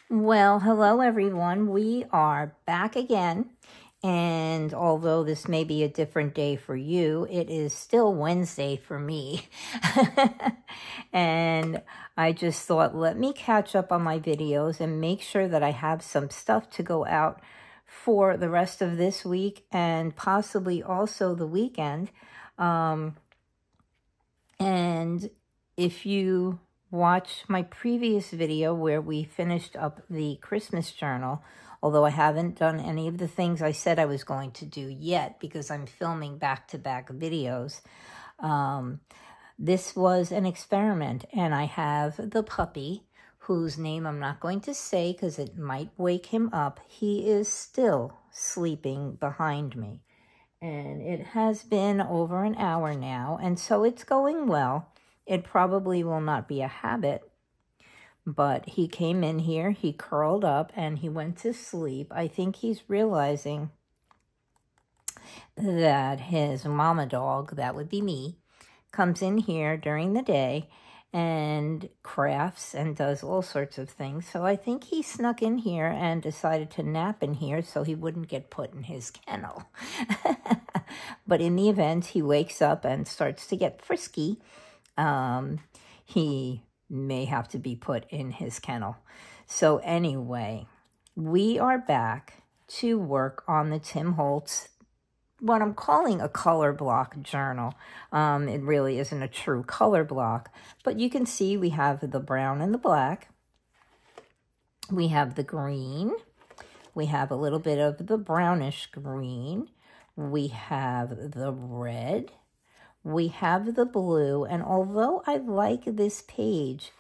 Well, hello everyone. We are back again. And although this may be a different day for you, it is still Wednesday for me. And I just thought, let me catch up on my videos and make sure that I have some stuff to go out for the rest of this week and possibly also the weekend. And if you watch my previous video where we finished up the Christmas journal, although I haven't done any of the things I said I was going to do yet because I'm filming back-to-back videos, this was an experiment, and I have the puppy, whose name I'm not going to say because it might wake him up. He is still sleeping behind me. And it has been over an hour now, and so it's going well. It probably will not be a habit, but he came in here, he curled up, and he went to sleep. I think he's realizing that his mama dog, that would be me, comes in here during the day and crafts and does all sorts of things. So I think he snuck in here and decided to nap in here so he wouldn't get put in his kennel. But in the event he wakes up and starts to get frisky, he may have to be put in his kennel. So anyway, we are back to work on the Tim Holtz, what I'm calling a color block journal. It really isn't a true color block, but you can see we have the brown and the black. We have the green. We have a little bit of the brownish green. We have the red. We have the blue. And although I like this page,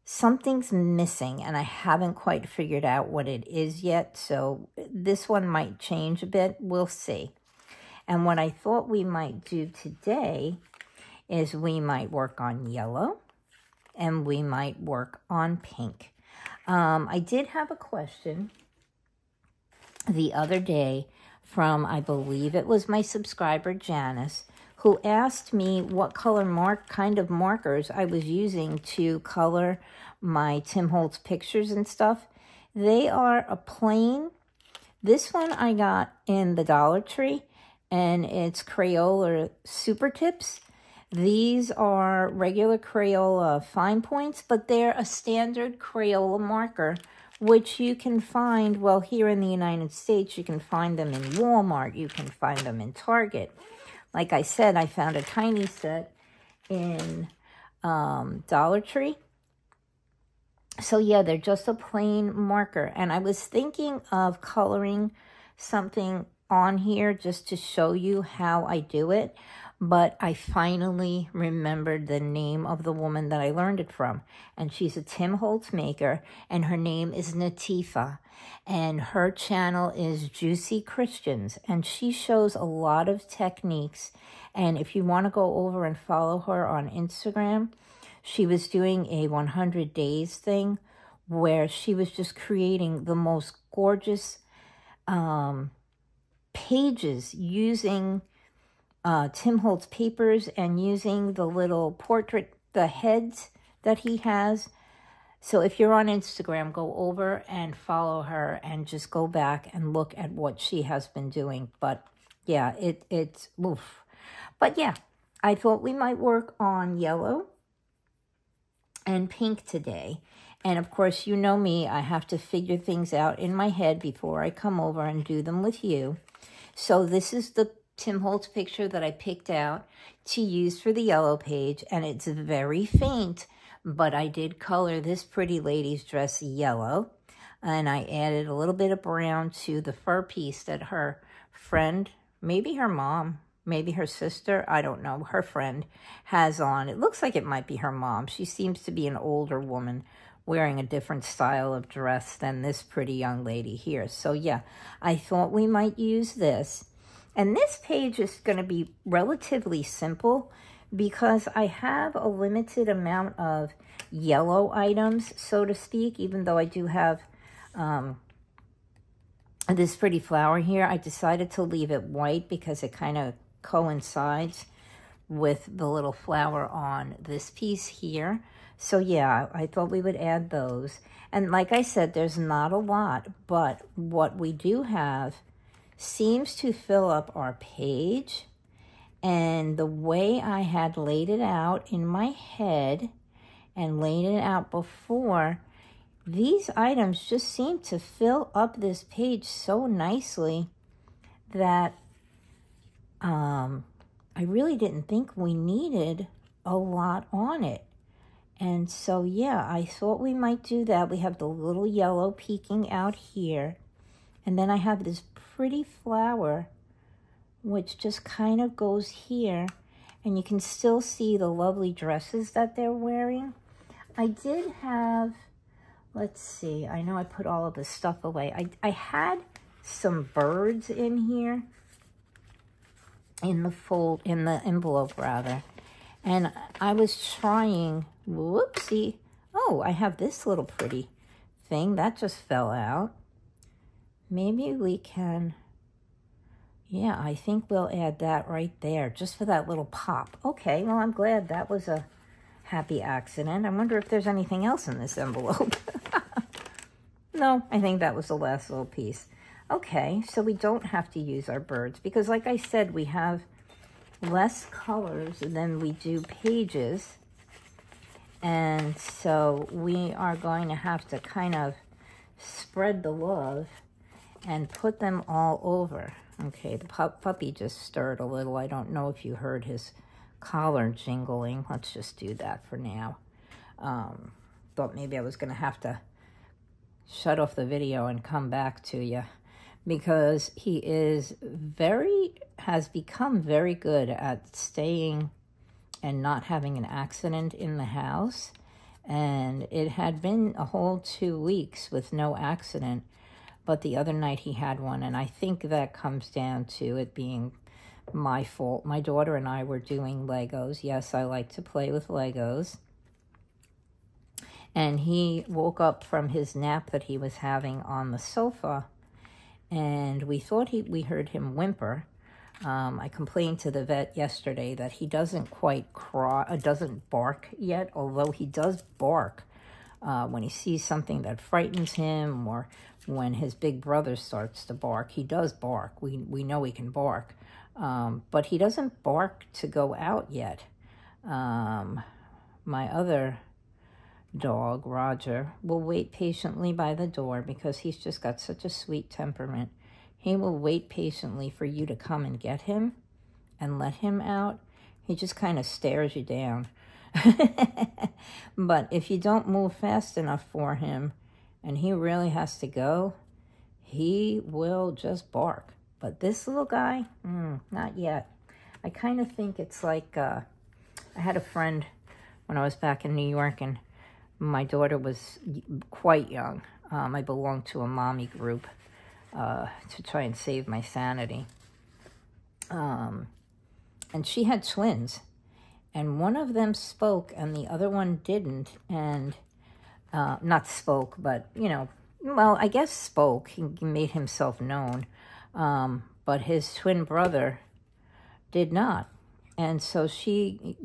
something's missing, and I haven't quite figured out what it is yet, so this one might change a bit. We'll see. And what I thought we might do today is we might work on yellow, and we might work on pink. I did have a question the other day from, I believe it was my subscriber, Janice, who asked me what kind of markers I was using to color my Tim Holtz pictures and stuff. They are a plain. This one I got in the Dollar Tree, and it's Crayola Super Tips. These are regular Crayola fine points, but they're a standard Crayola marker, which you can find, well, here in the United States, you can find them in Walmart. You can find them in Target. Like I said, I found a tiny set in Dollar Tree. So yeah, they're just a plain marker. And I was thinking of coloring something on here just to show you how I do it. But I finally remembered the name of the woman that I learned it from. And she's a Tim Holtz maker, and her name is Natifa. And her channel is Juicy Christians. And she shows a lot of techniques. And if you want to go over and follow her on Instagram, she was doing a 100 days thing where she was just creating the most gorgeous pages using Tim Holtz papers and using the little portrait, the heads that he has. So if you're on Instagram, go over and follow her and just go back and look at what she has been doing. But yeah, it's oof. But yeah, I thought we might work on yellow and pink today. And of course, you know me, I have to figure things out in my head before I come over and do them with you. So this is the Tim Holtz picture that I picked out to use for the yellow page, and it's very faint, but I did color this pretty lady's dress yellow, and I added a little bit of brown to the fur piece that her friend, maybe her mom, maybe her sister, I don't know, her friend has on. It looks like it might be her mom. She seems to be an older woman wearing a different style of dress than this pretty young lady here. So yeah, I thought we might use this. And this page is going to be relatively simple because I have a limited amount of yellow items, so to speak, even though I do have this pretty flower here. I decided to leave it white because it kind of coincides with the little flower on this piece here. So yeah, I thought we would add those. And like I said, there's not a lot, but what we do have seems to fill up our page. And the way I had laid it out in my head and laid it out before, these items just seem to fill up this page so nicely that I really didn't think we needed a lot on it. And so, yeah, I thought we might do that. We have the little yellow peeking out here. And then I have this pretty flower, which just kind of goes here. And you can still see the lovely dresses that they're wearing. I did have, let's see, I know I put all of this stuff away. I had some birds in here, in the envelope rather. And I was trying, whoopsie. Oh, I have this little pretty thing that just fell out. Maybe we can, yeah, I think we'll add that right there just for that little pop. Okay, well, I'm glad that was a happy accident. I wonder if there's anything else in this envelope. No, I think that was the last little piece. Okay, so we don't have to use our birds because like I said, we have less colors than we do pages. And so we are going to have to kind of spread the love and put them all over. Okay, the puppy just stirred a little. I don't know if you heard his collar jingling. Let's just do that for now. Thought maybe I was going to have to shut off the video and come back to you, because he has become very good at staying and not having an accident in the house. And it had been a whole 2 weeks with no accident, but the other night he had one, and I think that comes down to it being my fault. My daughter and I were doing Legos. Yes, I like to play with Legos. And he woke up from his nap that he was having on the sofa, and we thought we heard him whimper. I complained to the vet yesterday that he doesn't quite doesn't bark yet, although he does bark when he sees something that frightens him, or when his big brother starts to bark. He does bark. We know he can bark, but he doesn't bark to go out yet. My other dog, Roger, will wait patiently by the door because he's just got such a sweet temperament. He will wait patiently for you to come and get him and let him out. He just kind of stares you down. But if you don't move fast enough for him and he really has to go, he will just bark. But this little guy, not yet. I kind of think it's like, I had a friend when I was back in New York, and my daughter was quite young. I belonged to a mommy group to try and save my sanity. And she had twins. And one of them spoke and the other one didn't. And not spoke, but, well, I guess spoke. He made himself known. But his twin brother did not. And so she,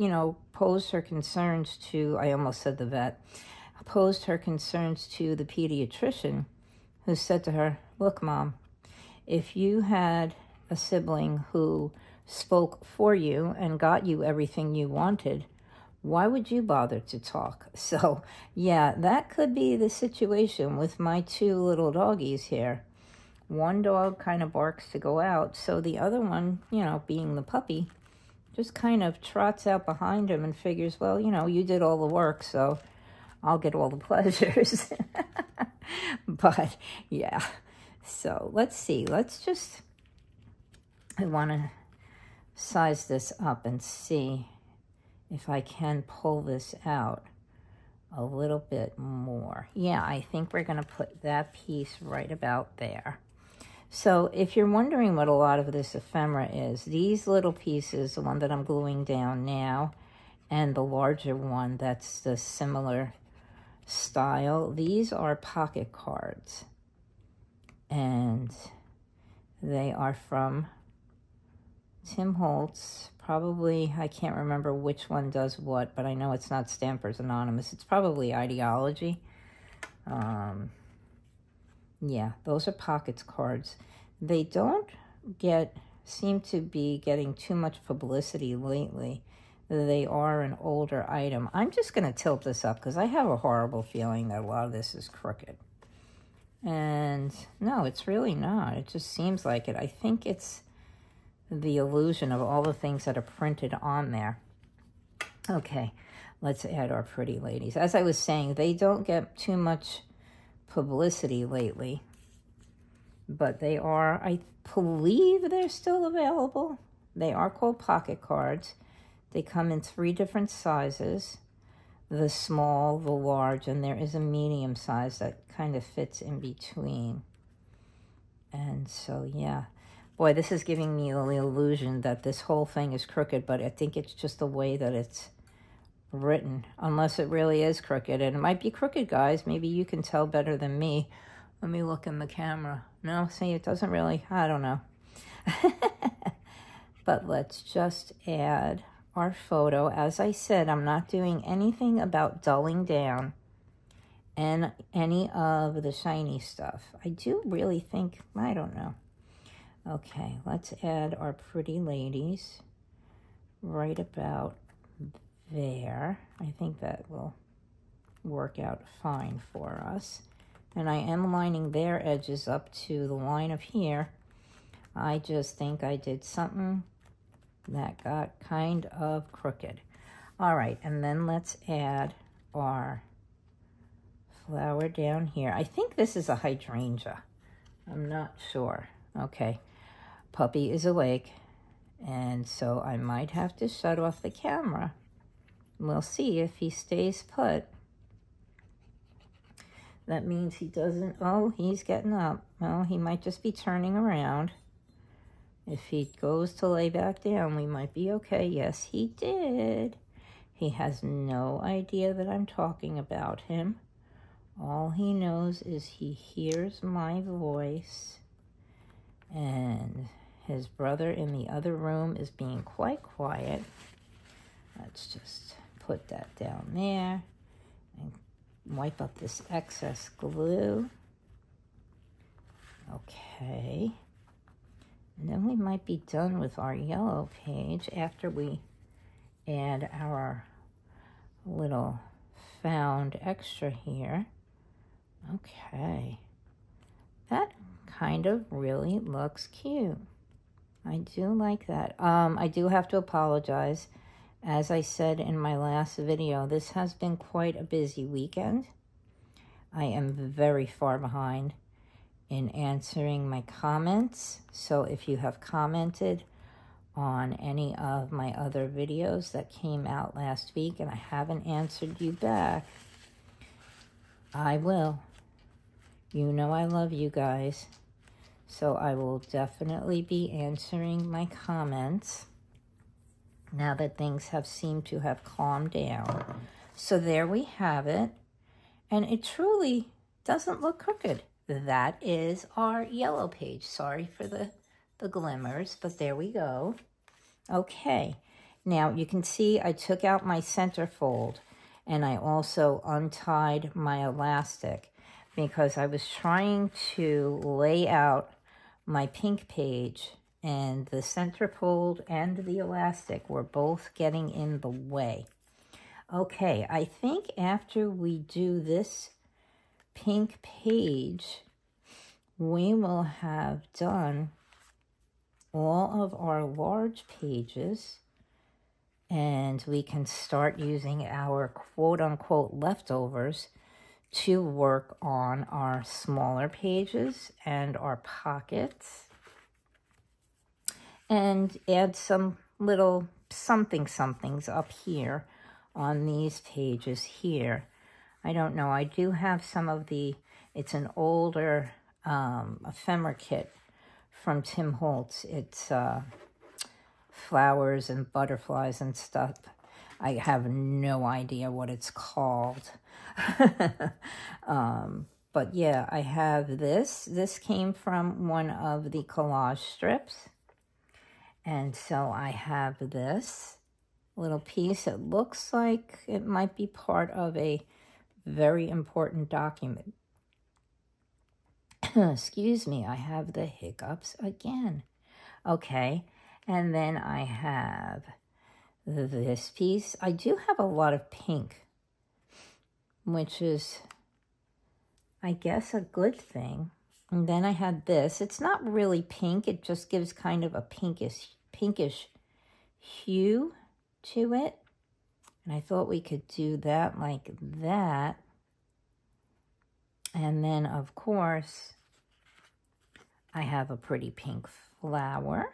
posed her concerns to, I almost said the vet, posed her concerns to the pediatrician, who said to her, "Look, Mom, if you had a sibling who spoke for you and got you everything you wanted, why would you bother to talk?" So, yeah, that could be the situation with my 2 little doggies here. One dog kind of barks to go out, so the other one, being the puppy, just kind of trots out behind him and figures, well, you did all the work, so I'll get all the pleasures. But, yeah. So, let's see. I want to size this up and see if I can pull this out a little bit more. Yeah, I think we're going to put that piece right about there. So if you're wondering what a lot of this ephemera is, these little pieces, the one that I'm gluing down now, and the larger one that's the similar style, these are pocket cards. And they are from Tim Holtz, probably, I can't remember which one does what, but I know it's not Stampers Anonymous. It's probably Ideology. Yeah, those are pockets cards. They don't seem to be getting too much publicity lately. They are an older item. I'm just going to tilt this up because I have a horrible feeling that a lot of this is crooked. And no, it's really not. It just seems like it. I think it's the illusion of all the things that are printed on there. Okay, let's add our pretty ladies. As I was saying, they don't get too much publicity lately, but they are, I believe they're still available. They are called pocket cards. They come in 3 different sizes, the small, the large, and there is a medium size that kind of fits in between. And so, yeah. Boy, this is giving me the illusion that this whole thing is crooked, but I think it's just the way that it's written, unless it really is crooked. And it might be crooked, guys. Maybe you can tell better than me. Let me look in the camera. No, see, it doesn't really, I don't know. But let's just add our photo. As I said, I'm not doing anything about dulling down and any of the shiny stuff. I do really think, I don't know. Okay, let's add our pretty ladies right about there. I think that will work out fine for us. And I am lining their edges up to the line of here. I just think I did something that got kind of crooked. All right, and then let's add our flower down here. I think this is a hydrangea. I'm not sure. Okay, puppy is awake, and so I might have to shut off the camera. We'll see if he stays put. That means he doesn't, oh, he's getting up. Well, he might just be turning around. If he goes to lay back down, we might be okay. Yes, he did. He has no idea that I'm talking about him. All he knows is he hears my voice. And his brother in the other room is being quite quiet. Let's just put that down there and wipe up this excess glue. Okay. And then we might be done with our yellow page after we add our little found extra here. Okay. That kind of really looks cute. I do like that. I do have to apologize. As I said in my last video, this has been quite a busy weekend. I am very far behind in answering my comments. So if you have commented on any of my other videos that came out last week and I haven't answered you back, I will. You know I love you guys. So I will definitely be answering my comments now that things have seemed to have calmed down. So there we have it. And it truly doesn't look crooked. That is our yellow page. Sorry for the glimmers, but there we go. Okay, now you can see I took out my center fold and I also untied my elastic because I was trying to lay out my pink page and the center fold and the elastic were both getting in the way. Okay, I think after we do this pink page, we will have done all of our large pages and we can start using our quote-unquote leftovers to work on our smaller pages and our pockets and add some little somethings up here on these pages here. I don't know. I do have some of the, it's an older ephemera kit from Tim Holtz. It's flowers and butterflies and stuff. I have no idea what it's called. But yeah, I have this. This came from one of the collage strips. And so I have this little piece. It looks like it might be part of a very important document. Excuse me, I have the hiccups again. Okay, and then I have this piece. I do have a lot of pink, which is, I guess, a good thing. And then I had this. It's not really pink. It just gives kind of a pinkish hue to it. And I thought we could do that like that. And then, of course, I have a pretty pink flower,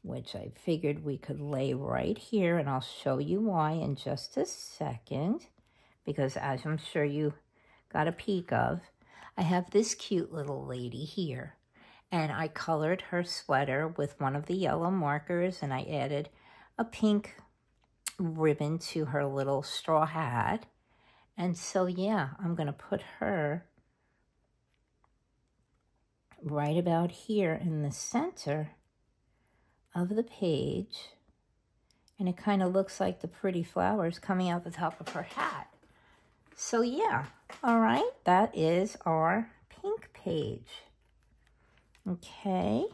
which I figured we could lay right here. And I'll show you why in just a second. Because as I'm sure you got a peek of, I have this cute little lady here. And I colored her sweater with one of the yellow markers, and I added a pink ribbon to her little straw hat. And so, yeah, I'm going to put her right about here in the center of the page. And it kind of looks like the pretty flowers coming out the top of her hat. So, yeah, all right, that is our pink page. Okay,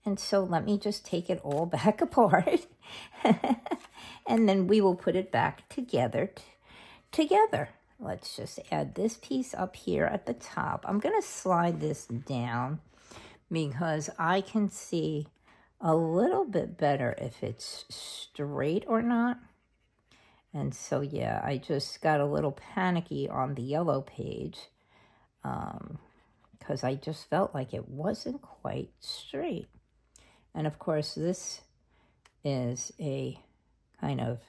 and so let me just take it all back apart. And then we will put it back together. Let's just add this piece up here at the top. I'm going to slide this down because I can see a little bit better if it's straight or not. And so, yeah, I just got a little panicky on the yellow page because I just felt like it wasn't quite straight. And, of course, this is a kind of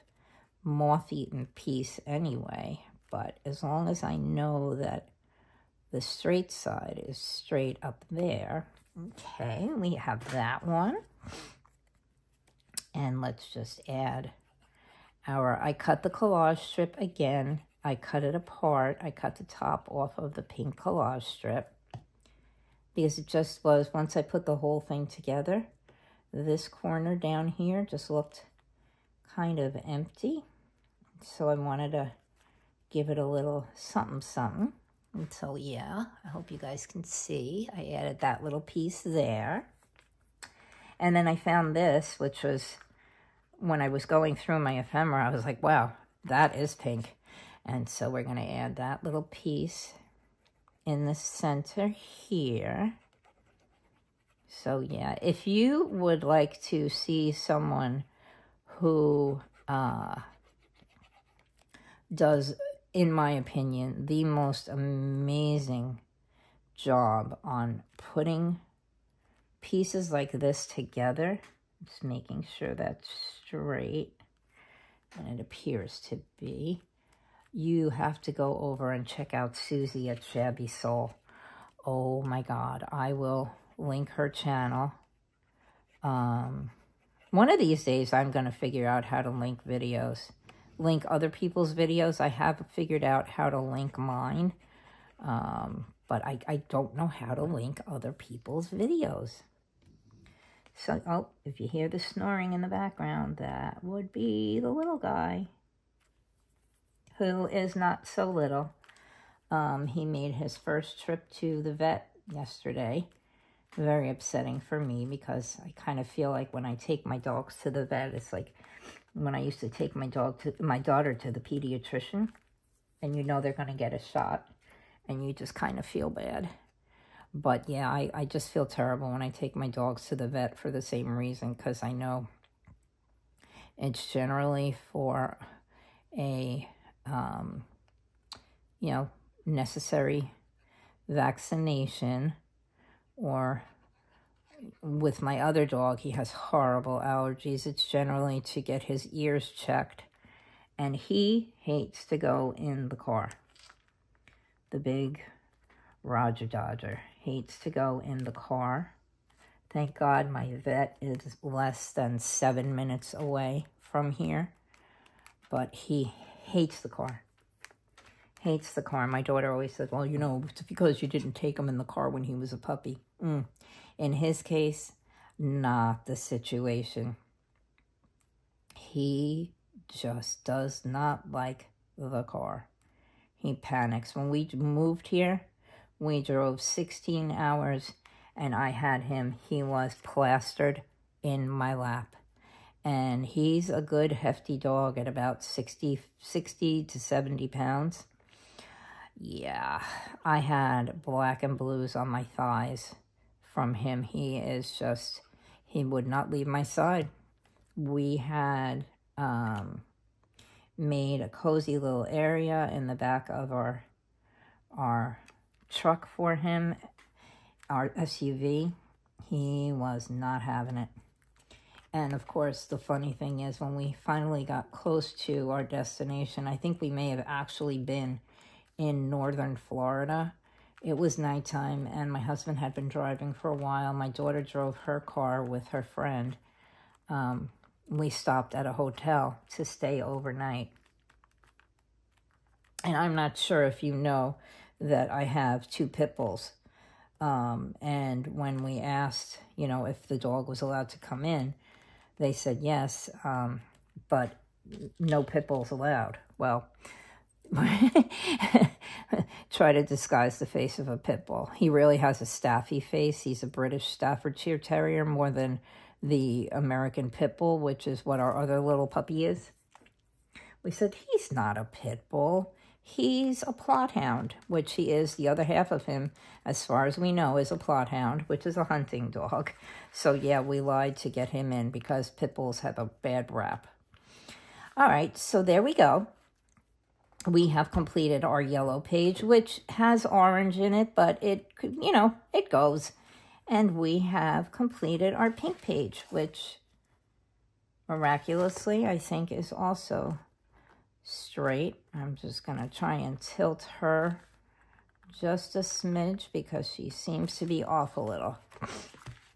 moth-eaten piece anyway. But as long as I know that the straight side is straight up there. Okay, we have that one. And let's just add I cut the collage strip again. I cut it apart. I cut the top off of the pink collage strip because it just was, once I put the whole thing together, this corner down here just looked kind of empty. So I wanted to give it a little something. And so, yeah, I hope you guys can see. I added that little piece there. And then I found this, which was, when I was going through my ephemera, I was like, wow, that is pink. And so we're going to add that little piece in the center here. So, yeah, if you would like to see someone who does, in my opinion, the most amazing job on putting pieces like this together, just making sure that's straight, and it appears to be, you have to go over and check out Suzy at Shabby Soul. Oh my God, I will link her channel. One of these days I'm going to figure out how to link other people's videos. I have figured out how to link mine, but I don't know how to link other people's videos. So, oh, if you hear the snoring in the background, that would be the little guy, who is not so little. He made his first trip to the vet yesterday. Very upsetting for me because I kind of feel like when I take my dogs to the vet, it's like when I used to take my daughter to the pediatrician, and you know they're going to get a shot, and you just kind of feel bad. But yeah, I just feel terrible when I take my dogs to the vet for the same reason, because I know it's generally for a, necessary vaccination, or with my other dog, he has horrible allergies. It's generally to get his ears checked, and he hates to go in the car. The big Roger Dodger hates to go in the car. Thank God my vet is less than 7 minutes away from here, but he hates the car. Hates the car. My daughter always says, well, it's because you didn't take him in the car when he was a puppy. In his case, not the situation. He just does not like the car. He panics. When we moved here, we drove 16 hours and I had him. He was plastered in my lap. And he's a good hefty dog at about 60 to 70 pounds. Yeah, I had black and blues on my thighs from him. He would not leave my side. We had made a cozy little area in the back of our truck for him, our SUV. He was not having it. And of course, the funny thing is, when we finally got close to our destination, I think we may have actually been in northern Florida. It was nighttime, and my husband had been driving for a while. My daughter drove her car with her friend. We stopped at a hotel to stay overnight. And I'm not sure if you know that I have 2 pit bulls. And when we asked, if the dog was allowed to come in, they said yes, but no pit bulls allowed. Well, try to disguise the face of a pit bull. He really has a staffy face. He's a British Staffordshire Terrier more than the American pit bull, which is what our other little puppy is. We said, he's not a pit bull. He's a plot hound, which he is. The other half of him, as far as we know, is a plot hound, which is a hunting dog. So, yeah, we lied to get him in because pit bulls have a bad rap. All right, so there we go. We have completed our yellow page, which has orange in it, but it goes. And we have completed our pink page, which miraculously, I think, is also straight. I'm just going to try and tilt her just a smidge because she seems to be off a little.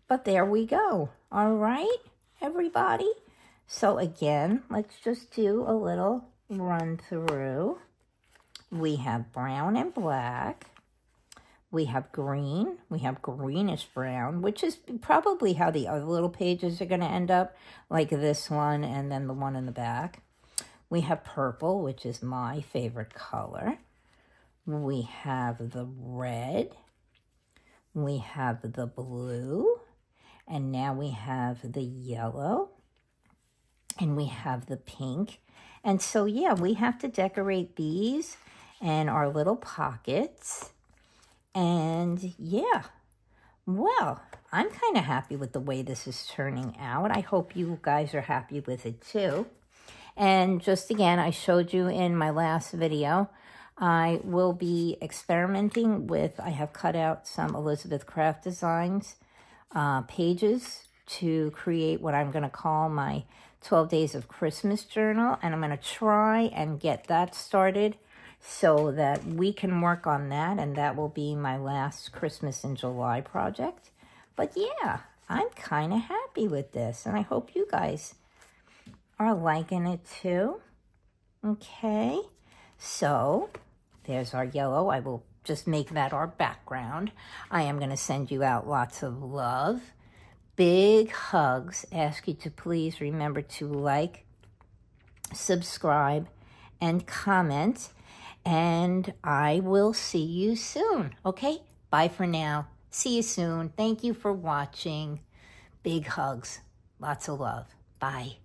But there we go. All right, everybody. So again, let's just do a little run through. We have brown and black. We have green. We have greenish brown, which is probably how the other little pages are going to end up, like this one and then the one in the back. We have purple, which is my favorite color. We have the red. We have the blue. And now we have the yellow. And we have the pink. And so, yeah, we have to decorate these and our little pockets. And, yeah, well, I'm kind of happy with the way this is turning out. I hope you guys are happy with it, too. And just again, I showed you in my last video, I will be experimenting with, I have cut out some Elizabeth Craft Designs pages to create what I'm going to call my 12 Days of Christmas journal. And I'm going to try and get that started so that we can work on that. And that will be my last Christmas in July project. But yeah, I'm kind of happy with this. And I hope you guys are liking it too. Okay, so there's our yellow. I will just make that our background. I am going to send you out lots of love, big hugs. Ask you to please remember to like, subscribe, and comment. And I will see you soon. Okay, bye for now. See you soon. Thank you for watching. Big hugs. Lots of love. Bye.